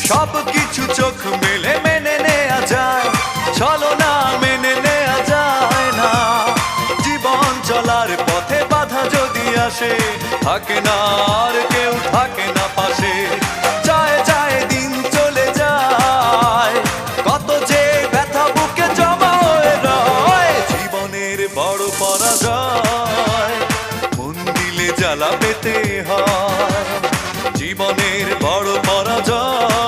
সব কিছু চোখ মেলে মেনে নেওয়া যায়, চলো না মেনে নেওয়া যায় না। জীবন চলার পথে বাধা যদি আসে, থাকে না আর কেউ থাকে না পাশে। যায় যায় দিন চলে যায়, কত যে ব্যথা বুকে জমা হয়ে রয়। জীবনের বড় পরাজয়, মন দিলে জ্বালা পেতে হয়। জীবনের বড় পরাজয়,